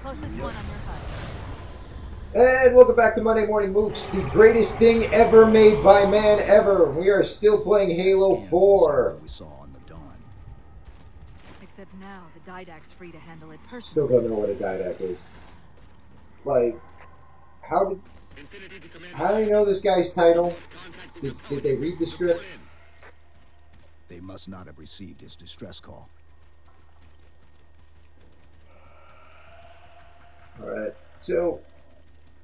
Closest one on your HUD. And welcome back to Monday Morning Mooks, the greatest thing ever made by man ever. We are still playing Halo 4. We saw on the dawn. Except now, the Didact's free to handle it Still personally. don't know what a Didac is. Like, how do they know this guy's title? Did they read the script? They must not have received his distress call. Alright, so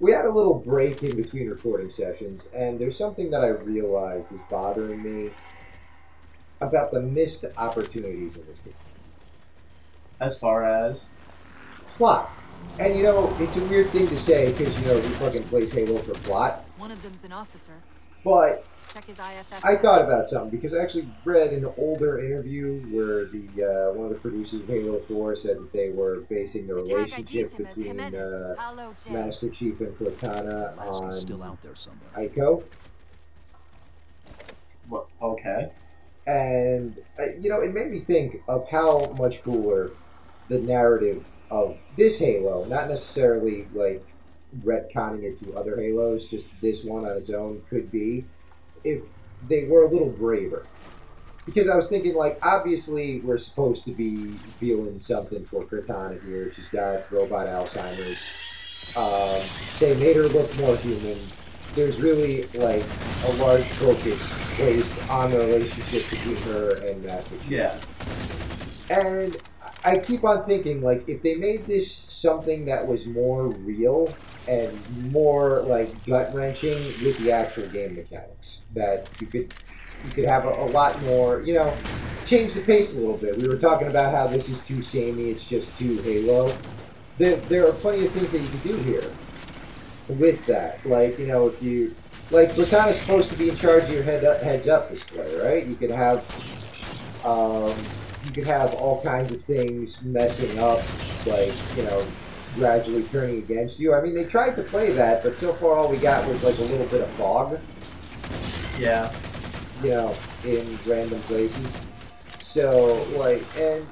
we had a little break in between recording sessions, and there's something that I realized is bothering me about the missed opportunities in this game. As far as? Plot. And you know, it's a weird thing to say because, you know, he fucking plays Halo for plot. One of them's an officer. But Check his IFF. I thought about something because I actually read an older interview where the one of the producers of Halo 4 said that they were basing the relationship between Master Chief and Cortana on Still out there somewhere. Ico. Well, okay. And, you know, it made me think of how much cooler the narrative of this Halo, not necessarily like retconning it to other Halos, just this one on its own could be, if they were a little braver. Because I was thinking, like, obviously we're supposed to be feeling something for Cortana here. She's got robot Alzheimer's. They made her look more human. There's really, like, a large focus placed on the relationship between her and Master Chief. Yeah. And I keep on thinking, like, if they made this something that was more real and more, like, gut-wrenching with the actual game mechanics, that you could have a lot more, you know, change the pace a little bit. We were talking about how this is too samey, it's just too Halo. There are plenty of things that you can do here with that. Like, you know, if you, like, Cortana's supposed to be in charge of your heads-up display, right? You could have all kinds of things messing up, like, you know, gradually turning against you. I mean, they tried to play that, but so far all we got was, like, a little bit of fog. Yeah. You know, in random places. So, like, and,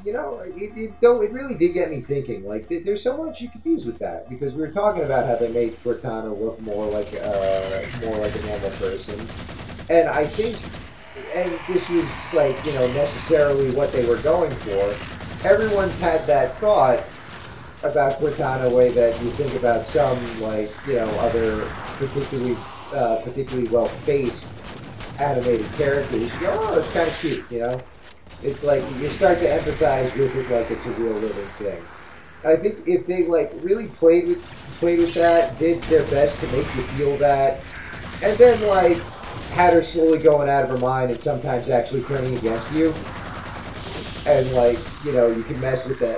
you know, it really did get me thinking, like, there's so much you could use with that, because we were talking about how they made Cortana look more like a normal person. And I think, and this was, like, you know, necessarily what they were going for, everyone's had that thought about Cortana, way that you think about some, like, you know, other particularly well-faced animated characters. You go, oh, it's kind of cute, you know? It's like, you start to empathize with it like it's a real living thing. I think if they, like, really played with that, did their best to make you feel that, and then, like, had her slowly going out of her mind and sometimes actually turning against you. And, like, you know, you can mess with the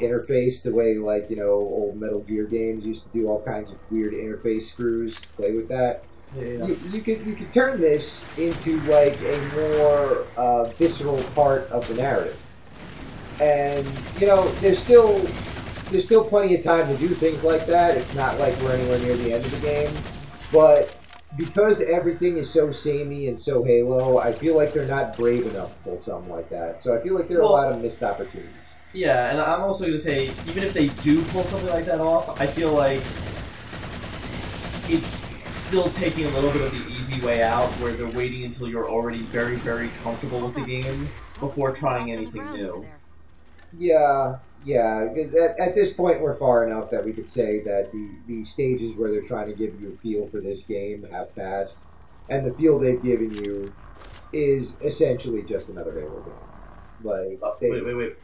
interface the way, like, you know, old Metal Gear games used to do all kinds of weird interface screws, play with that. Yeah. You could turn this into, like, a more visceral part of the narrative. And, you know, there's still plenty of time to do things like that. It's not like we're anywhere near the end of the game. But because everything is so samey and so Halo, I feel like they're not brave enough to pull something like that. So I feel like there are a lot of missed opportunities. Yeah, and I'm also going to say, even if they do pull something like that off, I feel like it's still taking a little bit of the easy way out, where they're waiting until you're already very, very comfortable with the game before trying anything new. Yeah. At this point, we're far enough that we could say that the stages where they're trying to give you a feel for this game have passed, and the feel they've given you is essentially just another Halo game. Like, wait.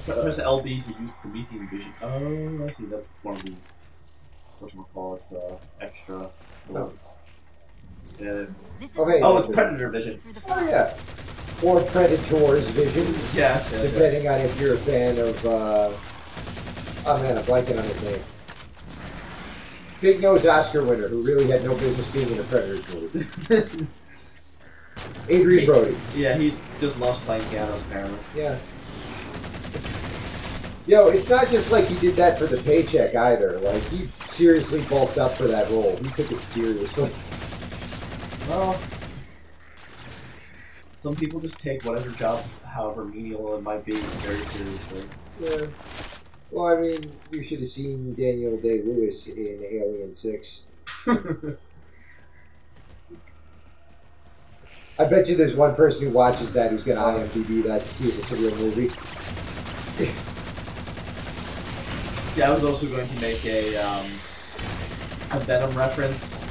Press LB to use Promethean vision. Oh, I see. That's one of the whatchamacallit's extra. Oh. Yeah. Okay. Oh, it's Predator vision. Oh yeah. Or Predator's vision. Yes. Depending on if you're a fan of, oh man, I'm blanking on his name. Big Nose Oscar winner who really had no business being in a Predators movie. Adrian Brody. Yeah, he just loves playing pianos, apparently. Yeah. Yo, it's not just like he did that for the paycheck either. Like, he seriously bulked up for that role. He took it seriously. Well, some people just take whatever job, however menial it might be, very seriously. Yeah. Well, I mean, you should have seen Daniel Day-Lewis in Alien 6. I bet you there's one person who watches that who's going to IMDb that to see if it's a real movie. See, I was also going to make a Venom reference.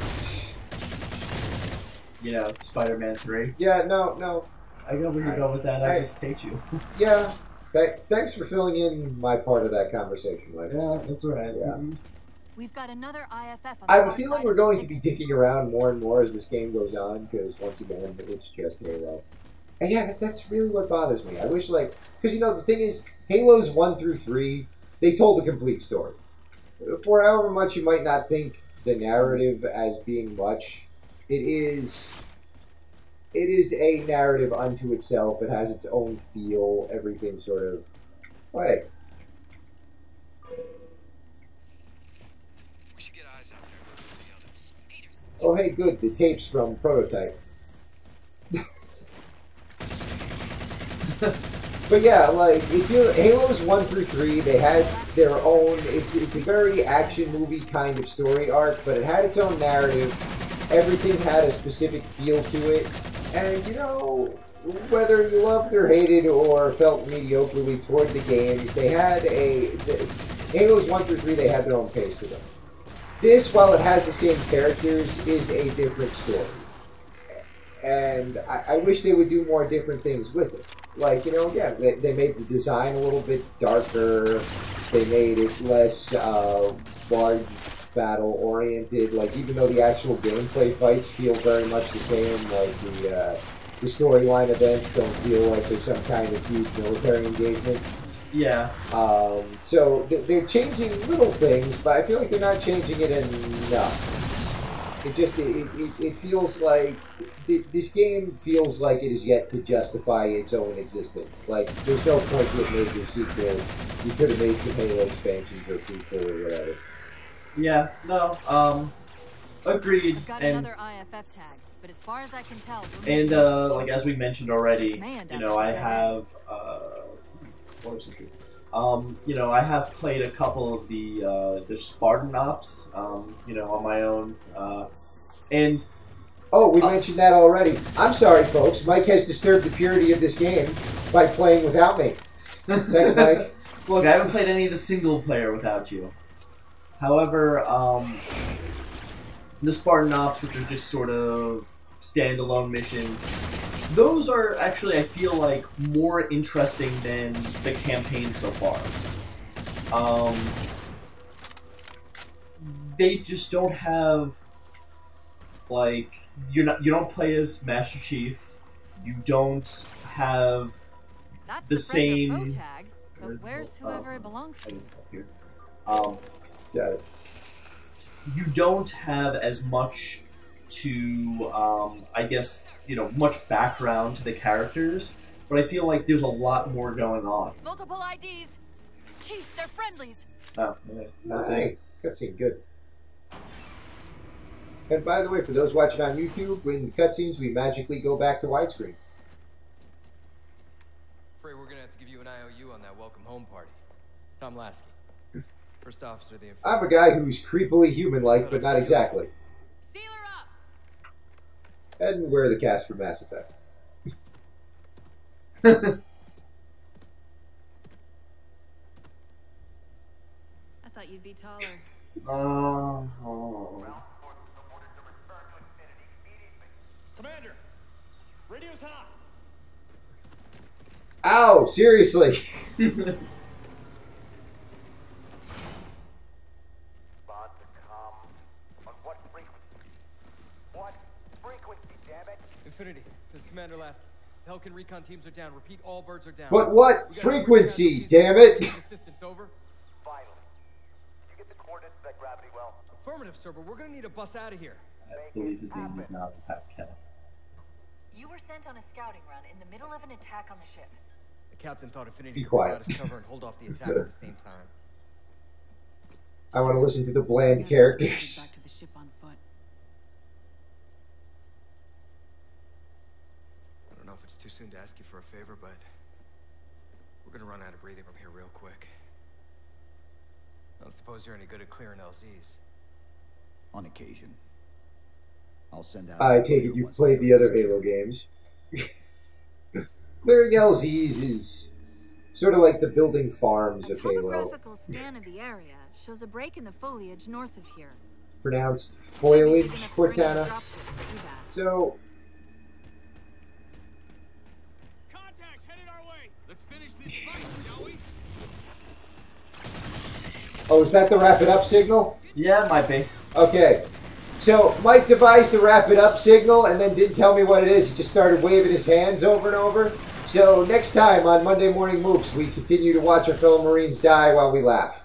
You know, Spider-Man 3. Yeah, no. I got where you go with that. I just hate you. Yeah. Thanks for filling in my part of that conversation, Mike. Yeah, that's alright. Yeah. We've got another IFF on I have the a far feeling side we're of the going to city. be dicking around more and more as this game goes on, because once again, it's just Halo. And yeah, that's really what bothers me. I wish, like, because you know, the thing is, Halos 1 through 3, they told the complete story. For however much you might not think the narrative as being much, it is a narrative unto itself. It has its own feel, everything sort of. Oh, hey. We should get eyes out there for the others. Peters. Oh, hey, good. The tapes from Prototype. But yeah, like, if you Halos 1 through 3, they had their own. It's a very action movie kind of story arc, but it had its own narrative. Everything had a specific feel to it, and you know, whether you loved or hated or felt mediocrely toward the games, they had Halos 1 through 3. They had their own pace to them. This, while it has the same characters, is a different story. And I wish they would do more different things with it. Like, you know, yeah, they made the design a little bit darker. They made it less large battle-oriented. Like, even though the actual gameplay fights feel very much the same, like the storyline events don't feel like there's some kind of huge military engagement. Yeah. So they're changing little things, but I feel like they're not changing it enough. It feels like this game feels like it is yet to justify its own existence. Like, there's no point to it making a sequel. You could have made some Halo expansions or prequel or whatever. Yeah. No. Agreed. I've got And another IFF tag, but as far as I can tell, and like as we mentioned already, you know, I have what was it? You know, I have played a couple of the Spartan Ops, you know, on my own, and oh, we mentioned that already. I'm sorry, folks. Mike has disturbed the purity of this game by playing without me. Thanks, Mike. Look, I haven't played any of the single player without you. However, the Spartan Ops, which are just sort of standalone missions, those are actually, I feel like, more interesting than the campaign so far. They just don't have, like, you don't play as Master Chief. You don't have that's the friend or same. foe tag, but where's whoever it belongs I to? guess up here. Got it. You don't have as much to, I guess, you know, much background to the characters, but I feel like there's a lot more going on. Multiple IDs. Chief, they're friendlies. Oh, yeah, that's Hey, it. cutscene, good. And by the way, for those watching on YouTube, in the cutscenes, we magically go back to widescreen. Afraid we're gonna have to give you an IOU on that welcome home party. Tom Lasky, first officer of the I'm a guy who's creepily human-like, but not exactly. Seal her up. And we're the cast for Mass Effect. I thought you'd be taller. Commander, radio's hot. Ow! Seriously! Infinity, this is Commander Lasky. The Helkin recon teams are down. Repeat, all birds are down. But what We got frequency, casualties. damn it! Assistance, over. Finally. You get the coordinates of that gravity well? Affirmative, sir, but we're gonna need a bus out of here. I believe his name is not Pat. You were sent on a scouting run in the middle of an attack on the ship. The captain thought Infinity Be could quiet. provide us cover and hold off the attack at the same time. I want to listen to the bland Back characters. to the ship on foot. I don't know if it's too soon to ask you for a favor, but we're gonna run out of breathing room here real quick. Don't suppose you're any good at clearing LZs. On occasion. I'll send out... I take it you've played the other Halo games. Clearing LZs is sort of like the building farms of Halo. A topographical scan of the area shows a break in the foliage north of here. Pronounced foliage, Cortana. So... Contact headed our way. Let's finish this fight, shall we? Oh, is that the wrap it up signal? Yeah, it might be. Okay. So, Mike devised the wrap it up signal and then didn't tell me what it is. He just started waving his hands over and over. So, next time on Monday Morning Mooks, we continue to watch our fellow Marines die while we laugh.